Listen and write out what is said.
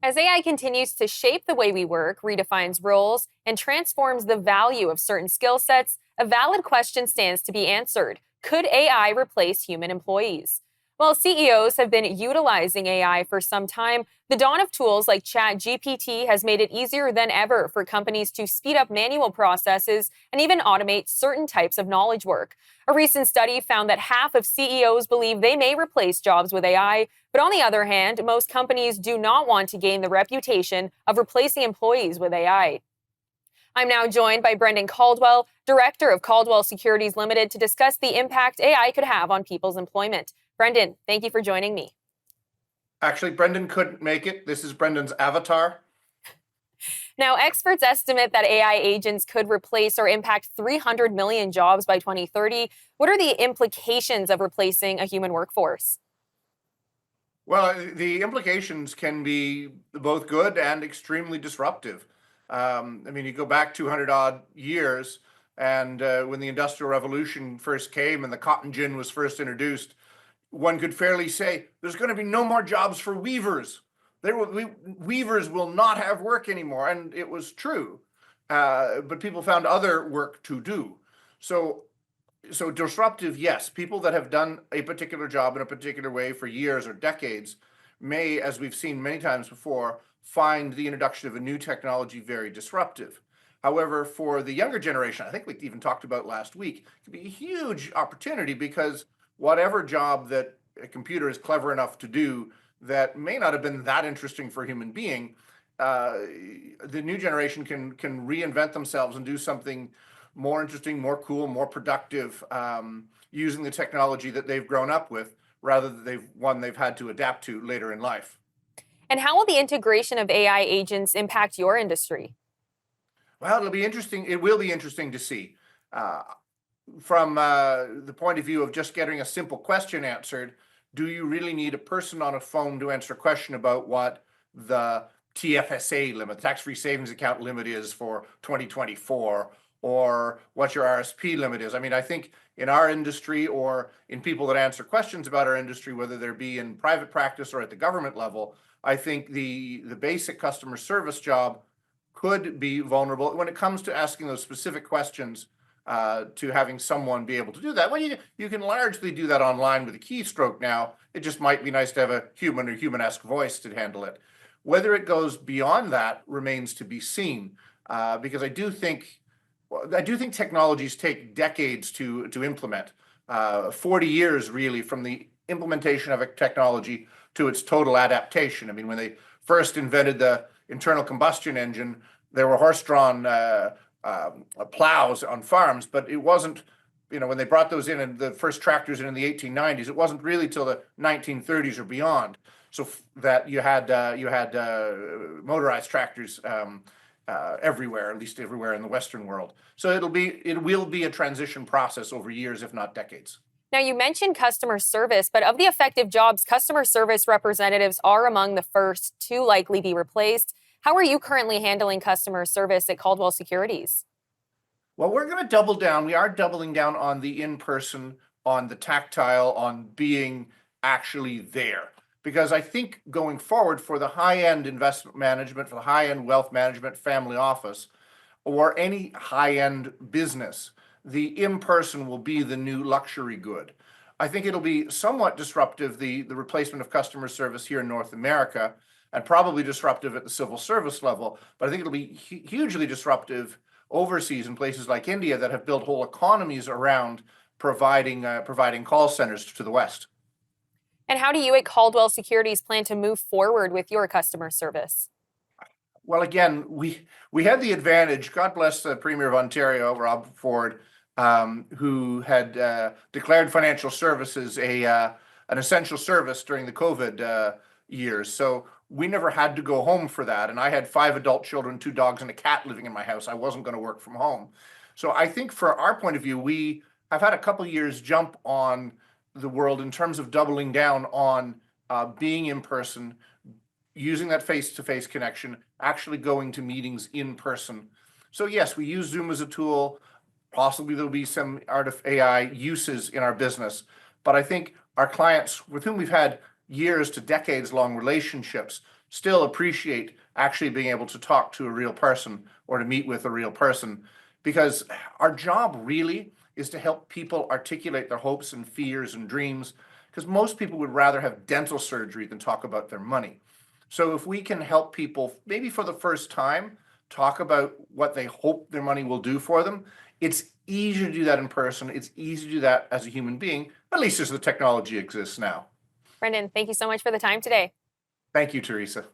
As AI continues to shape the way we work, redefines roles, and transforms the value of certain skill sets, a valid question stands to be answered. Could AI replace human employees? While CEOs have been utilizing AI for some time, the dawn of tools like ChatGPT has made it easier than ever for companies to speed up manual processes and even automate certain types of knowledge work. A recent study found that half of CEOs believe they may replace jobs with AI, but on the other hand, most companies do not want to gain the reputation of replacing employees with AI. I'm now joined by Brendan Caldwell, Director of Caldwell Securities Limited, to discuss the impact AI could have on people's employment. Brendan, thank you for joining me. Actually, Brendan couldn't make it. This is Brendan's avatar. Now, experts estimate that AI agents could replace or impact 300 million jobs by 2030. What are the implications of replacing a human workforce? Well, the implications can be both good and extremely disruptive. You go back 200 odd years, and when the Industrial Revolution first came and the cotton gin was first introduced, one could fairly say there's going to be no more jobs for weavers. Weavers will not have work anymore, and it was true. But people found other work to do. So disruptive, yes. People that have done a particular job in a particular way for years or decades may, as we've seen many times before, find the introduction of a new technology very disruptive. However, for the younger generation, I think we even talked about last week, it could be a huge opportunity because whatever job that a computer is clever enough to do that may not have been that interesting for a human being, the new generation can reinvent themselves and do something more interesting, more cool, more productive, using the technology that they've grown up with, rather than they've had to adapt to later in life. And how will the integration of AI agents impact your industry? Well, it'll be interesting. It will be interesting to see. From the point of view of just getting a simple question answered, do you really need a person on a phone to answer a question about what the TFSA limit, tax-free savings account limit, is for 2024? Or what your RSP limit is. I think in our industry or in people that answer questions about our industry, whether they're be in private practice or at the government level, I think the basic customer service job could be vulnerable when it comes to asking those specific questions, to having someone be able to do that. Well, you can largely do that online with a keystroke now. It just might be nice to have a human or human-esque voice to handle it. Whether it goes beyond that remains to be seen, because I do think technologies take decades to implement, 40 years really from the implementation of a technology to its total adaptation. When they first invented the internal combustion engine, there were horse-drawn plows on farms, but it wasn't, when they brought those in and the first tractors in the 1890s, it wasn't really till the 1930s or beyond. So that you had motorized tractors everywhere, at least everywhere in the Western world. So it will be a transition process over years, if not decades. Now, you mentioned customer service, but of the effective jobs, customer service representatives are among the first to likely be replaced. How are you currently handling customer service at Caldwell Securities? Well, we're going to double down. We are doubling down on the in-person, on the tactile, on being actually there. Because I think going forward for the high-end investment management, for the high-end wealth management, family office, or any high-end business, the in-person will be the new luxury good. I think it'll be somewhat disruptive, the replacement of customer service here in North America, and probably disruptive at the civil service level. But I think it'll be hugely disruptive overseas in places like India that have built whole economies around providing call centers to the West. And how do you at Caldwell Securities plan to move forward with your customer service? Well, again, we had the advantage, God bless the Premier of Ontario, Rob Ford, who had declared financial services an essential service during the COVID years. So we never had to go home for that. And I had 5 adult children, 2 dogs, and a cat living in my house. I wasn't going to work from home. So I think for our point of view, we have had a couple years jump on the world in terms of doubling down on being in person, using that face-to-face connection, actually going to meetings in person. So yes, we use Zoom as a tool. Possibly there'll be some art of AI uses in our business. But I think our clients with whom we've had years to decades long relationships still appreciate actually being able to talk to a real person or to meet with a real person, because our job really is to help people articulate their hopes and fears and dreams, because most people would rather have dental surgery than talk about their money. So if we can help people, maybe for the first time, talk about what they hope their money will do for them, it's easier to do that in person. It's easy to do that as a human being, at least as the technology exists now. Brendan, thank you so much for the time today. Thank you, Teresa.